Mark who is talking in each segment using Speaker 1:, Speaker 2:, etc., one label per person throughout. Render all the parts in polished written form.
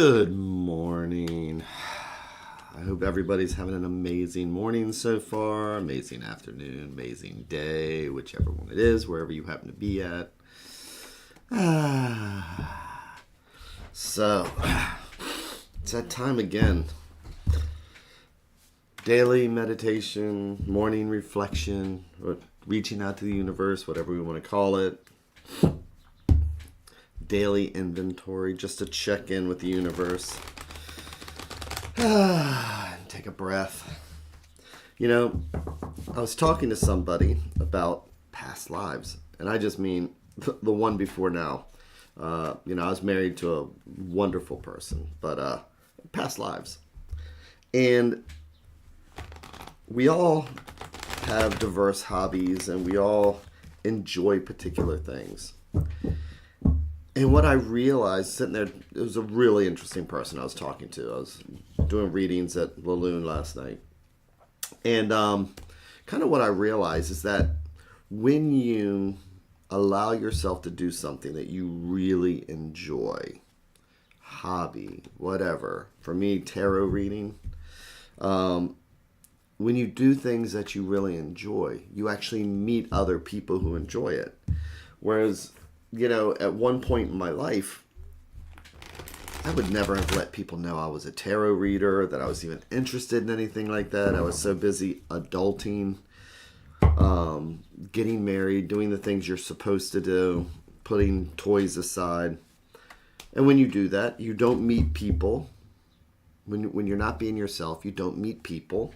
Speaker 1: Good morning. I hope everybody's having an amazing morning so far, amazing afternoon, amazing day, whichever one it is, wherever you happen to be at. So, it's that time again. Daily meditation, morning reflection, or reaching out to the universe, whatever we want to call it. Daily inventory, just to check in with the universe. Take a breath. You know, I was talking to somebody about past lives, and I just mean the one before now. I was married to a wonderful person, but past lives. And we all have diverse hobbies, and we all enjoy particular things. And what I realized sitting there, it was a really interesting person I was talking to. I was doing readings at Laloon last night. And kind of what I realized is that when you allow yourself to do something that you really enjoy, hobby, whatever, for me, tarot reading, when you do things that you really enjoy, you actually meet other people who enjoy it. Whereas, at one point in my life, I would never have let people know I was a tarot reader, that I was even interested in anything like that. I was so busy adulting, getting married, doing the things you're supposed to do, putting toys aside. And when you do that, you don't meet people. When you're not being yourself, you don't meet people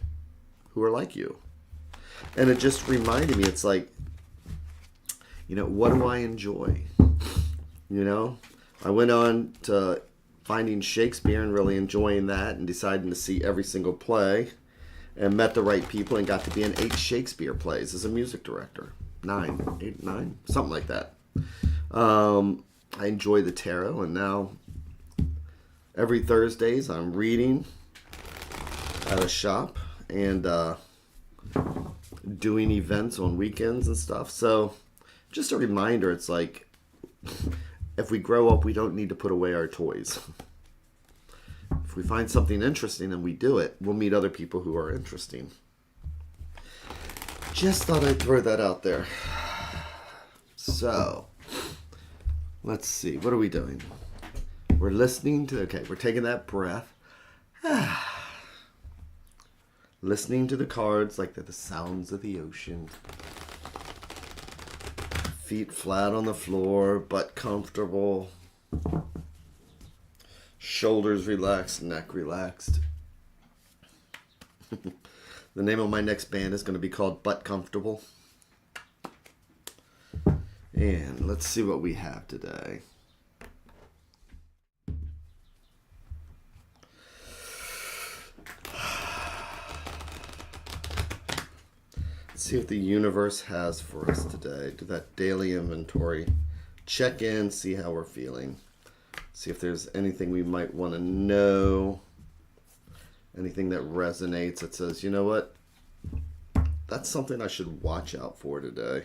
Speaker 1: who are like you. And it just reminded me, it's like, what do I enjoy? I went on to finding Shakespeare and really enjoying that and deciding to see every single play and met the right people and got to be in 8 Shakespeare plays as a music director. 9, something like that. I enjoy the tarot, and now every Thursdays I'm reading at a shop and doing events on weekends and stuff. So just a reminder, it's like, if we grow up, we don't need to put away our toys. If we find something interesting and we do it, we'll meet other people who are interesting. Just thought I'd throw that out there. So, let's see. What are we doing? We're listening to, we're taking that breath. Listening to the cards like they're the sounds of the ocean. Feet flat on the floor, butt comfortable. Shoulders relaxed, neck relaxed. The name of my next band is going to be called Butt Comfortable. And let's see what we have today. See what the universe has for us today. Do that daily inventory. Check in, see how we're feeling. See if there's anything we might want to know. Anything that resonates that says, you know what? That's something I should watch out for today.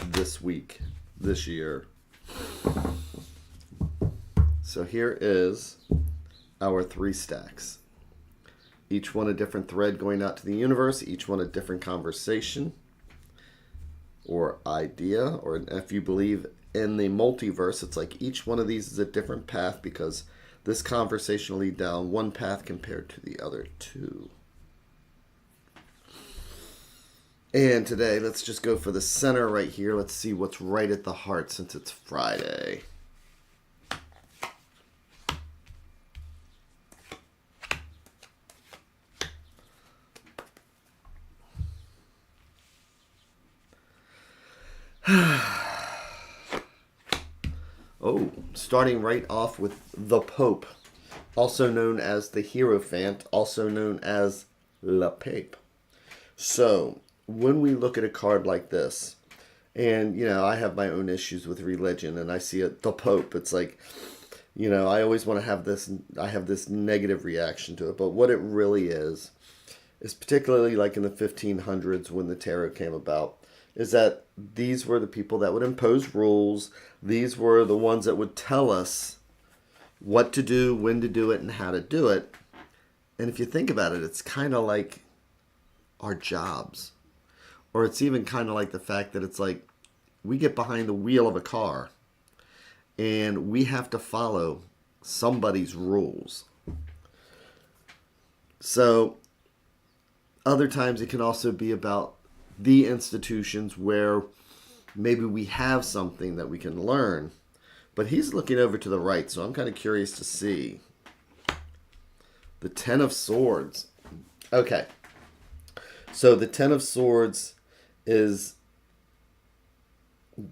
Speaker 1: This week. This year. So here is our 3 stacks. Each one a different thread going out to the universe. Each one a different conversation or idea. Or if you believe in the multiverse, it's like each one of these is a different path because this conversation will lead down one path compared to the other 2. And today, let's just go for the center right here. Let's see what's right at the heart since it's Friday. Starting right off with the Pope, also known as the Hierophant, also known as Le Pape. So, when we look at a card like this, and, I have my own issues with religion, and I see it, the Pope, it's like, I always want to have this, I have this negative reaction to it, but what it really is particularly like in the 1500s when the tarot came about, is that these were the people that would impose rules. These were the ones that would tell us what to do, when to do it, and how to do it. And if you think about it, it's kind of like our jobs. Or it's even kind of like the fact that it's like we get behind the wheel of a car and we have to follow somebody's rules. So other times it can also be about the institutions where maybe we have something that we can learn. But he's looking over to the right, so I'm kind of curious to see. The Ten of Swords. Okay. So the Ten of Swords is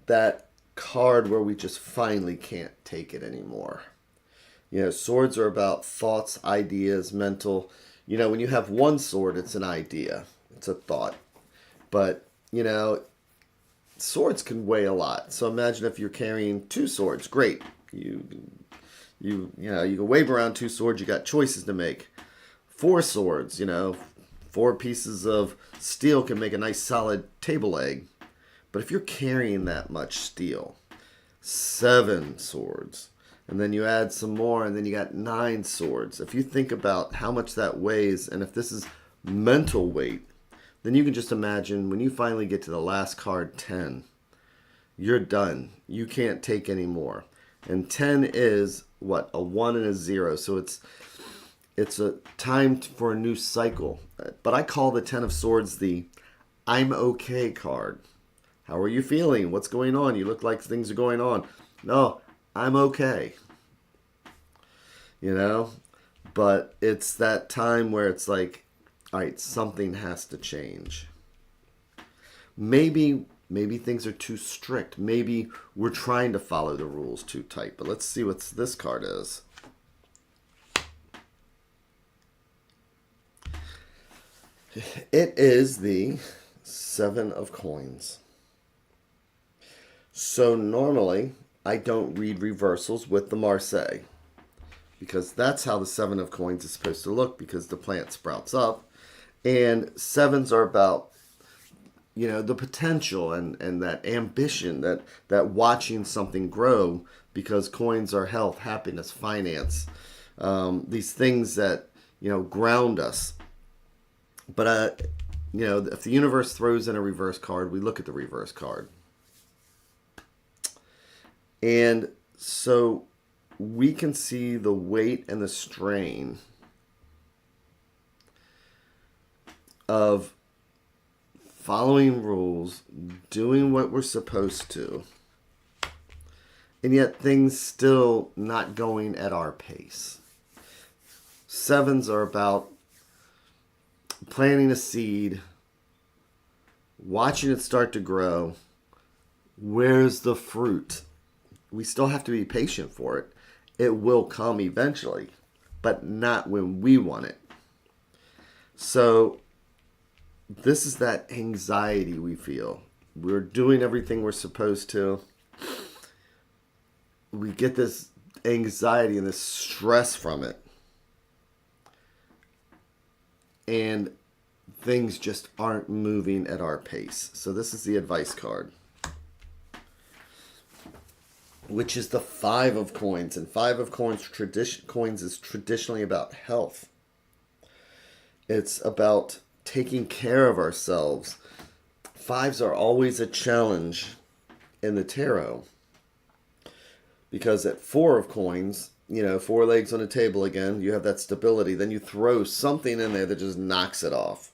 Speaker 1: that card where we just finally can't take it anymore. You know, swords are about thoughts, ideas, mental. You know, when you have one sword, it's an idea. It's a thought. But, you know, swords can weigh a lot. So imagine if you're carrying two swords. Great. You know, you can wave around two swords. You got choices to make. Four swords, you know, 4 pieces of steel can make a nice solid table leg. But if you're carrying that much steel, 7 swords, and then you add some more, and then you got 9 swords. If you think about how much that weighs, and if this is mental weight, then you can just imagine when you finally get to the last card, 10, you're done. You can't take any more. And 10 is, what, a 1 and a 0. So it's a time for a new cycle. But I call the Ten of Swords the I'm okay card. How are you feeling? What's going on? You look like things are going on. No, I'm okay. You know? But it's that time where it's like, all right, something has to change. Maybe things are too strict. Maybe we're trying to follow the rules too tight. But let's see what this card is. It is the 7 of Coins. So normally, I don't read reversals with the Marseille. Because that's how the 7 of Coins is supposed to look, because the plant sprouts up. And 7s are about, you know, the potential and that ambition, that watching something grow, because coins are health, happiness, finance, these things that, you know, ground us. But, you know, if the universe throws in a reverse card, we look at the reverse card. And so we can see the weight and the strain of following rules, doing what we're supposed to, and yet things still not going at our pace. 7s are about planting a seed, watching it start to grow. Where's the fruit? We still have to be patient for it. It will come eventually, but not when we want it. So this is that anxiety we feel. We're doing everything we're supposed to. We get this anxiety and this stress from it. And things just aren't moving at our pace. So this is the advice card, which is the 5 of Coins. And 5 of Coins is traditionally about health. It's about taking care of ourselves. 5s are always a challenge in the tarot. Because at 4 of Coins, you know, 4 legs on a table again, you have that stability. Then you throw something in there that just knocks it off.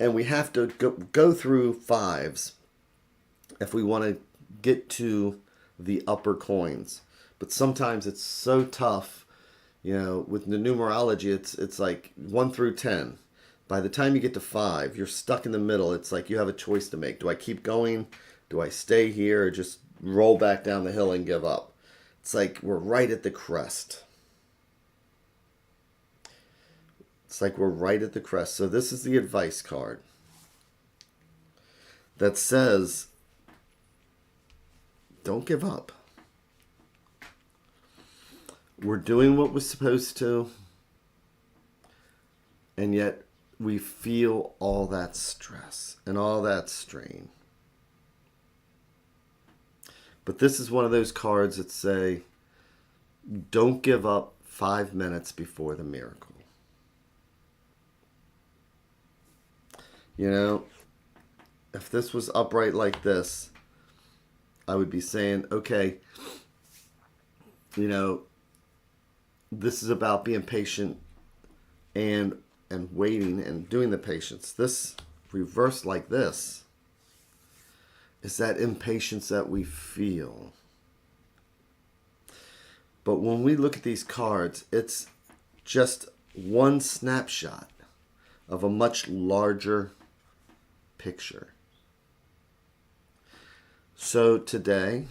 Speaker 1: And we have to go through 5s if we want to get to the upper coins. But sometimes it's so tough, you know, with the numerology, it's like 1 through 10. By the time you get to 5, you're stuck in the middle. It's like you have a choice to make. Do I keep going? Do I stay here, or just roll back down the hill and give up? It's like we're right at the crest. It's like we're right at the crest. So this is the advice card that says, don't give up. We're doing what we're supposed to, and yet we feel all that stress and all that strain. But this is one of those cards that say, Don't give up 5 minutes before the miracle. You know, if this was upright like this, I would be saying, okay, this is about being patient and waiting and doing the patience. This reversed like this is that impatience that we feel. But when we look at these cards, it's just one snapshot of a much larger picture. So today,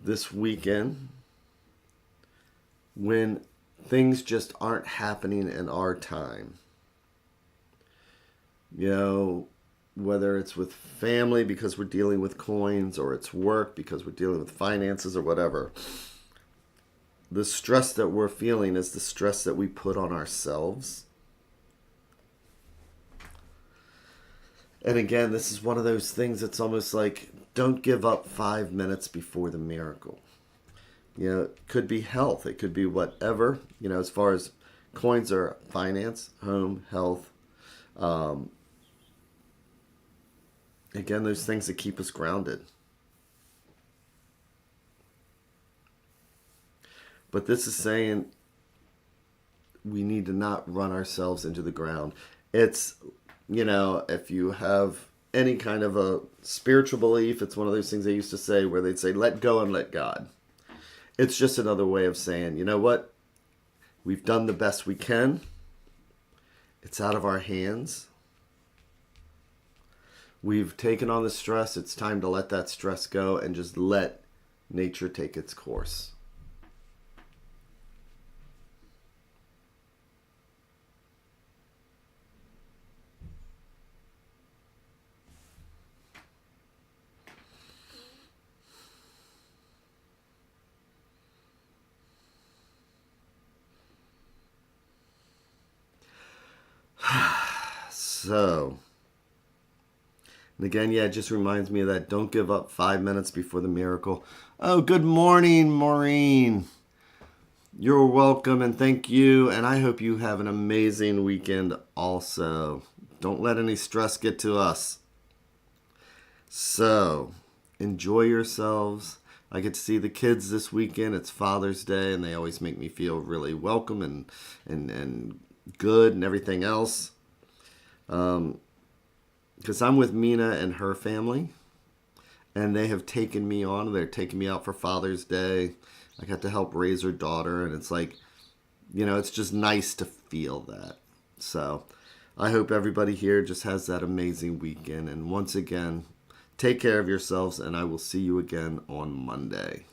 Speaker 1: this weekend, when things just aren't happening in our time, whether it's with family because we're dealing with coins, or it's work because we're dealing with finances or whatever, the stress that we're feeling is the stress that we put on ourselves. And again, this is one of those things that's almost like, don't give up 5 minutes before the miracle. It could be health. It could be whatever, as far as coins are finance, home, health. Again, those things that keep us grounded. But this is saying we need to not run ourselves into the ground. It's, if you have any kind of a spiritual belief, it's one of those things they used to say where they'd say, let go and let God. It's just another way of saying, you know what? We've done the best we can. It's out of our hands. We've taken on the stress. It's time to let that stress go and just let nature take its course. So, and again, it just reminds me of that. Don't give up 5 minutes before the miracle. Oh, good morning, Maureen. You're welcome and thank you. And I hope you have an amazing weekend also. Don't let any stress get to us. So, enjoy yourselves. I get to see the kids this weekend. It's Father's Day, and they always make me feel really welcome and good and everything else. Because I'm with Mina and her family, and they have taken me on. They're taking me out for Father's Day. I got to help raise her daughter, and it's like, it's just nice to feel that. So I hope everybody here just has that amazing weekend. And once again, take care of yourselves, and I will see you again on Monday.